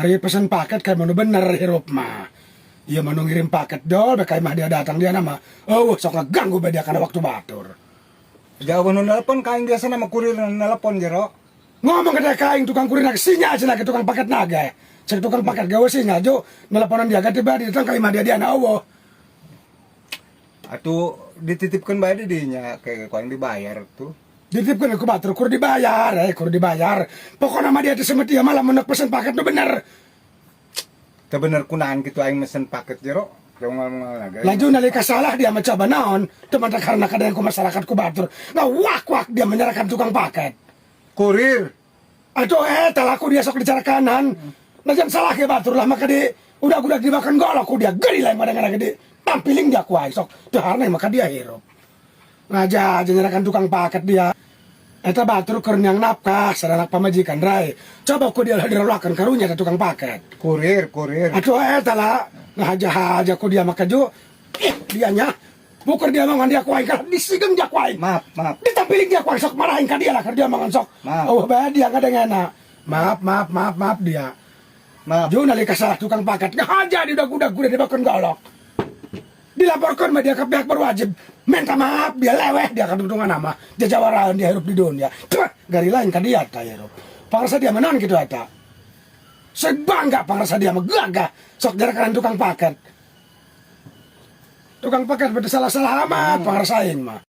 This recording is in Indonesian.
Hari pesan paket kayak mana bener hirup mah. Iya mau ngirim paket dol, kayak mah dia datang dia nama. Oh, sok ngeganggu dia karena waktu batur. Jauh nu nelpon kain biasa nama kurir nelpon jero. Ngomong ke kain tukang kurir nak sinya aja lagi tukang paket naga. Cek tukang paket gawe sinya jo nelponan dia tiba dia datang kayak mah dia anak Allah. Atuh dititipkan bae dinya kayak kuang dibayar tuh. Dititipkan aku batur kur dibayar, kur dibayar. Pokoknya mah dia disebut dia malah menek pesan paket tuh bener. Teu bener kunaan gitu aing mesen paket jero. Ngomong-ngomong Laju nalika salah dia mencoba naon, teman karena kadang ku masyarakat ku batur. Nah wak dia menyerahkan tukang paket. Kurir. Aduh talaku dia sok dicara kanan. Nah jangan salah ke batur lah maka dia udah dimakan golok ku dia geli lah madang gede. Tampiling dia kuai sok tuharna maka dia hirup. Ngaja menyerahkan tukang paket dia. Eta batur keur nyang nafkah saranak pamajikan rai. Coba ku dia dirolakan karunya ke tukang paket. Kurir. Aduh lah ngaja ku dia maka jo. Dianya bukan dia mangan dia kuai kalau disigeng dia kuai. Maaf. Ditampiling dia kuai sok marahin ka dia lah keur dia mangan sok. Maaf. Oh bae dia kadangana. Maaf dia. Maaf. Jo nalika salah tukang paket ngaja di udah dibakeun golok. Dilaporkan sama dia ke pihak berwajib. Minta maaf dia leweh dia kadudungan nama. Dia jawarahan dia hirup di dunia. Tuh gari lain ka dia ta hirup. Pangrasa dia menon gitu eta. Sebangga pangrasa dia megagah sok jarakaran tukang paket. Tukang paket beda salah-salah amat pangrasa aing mah.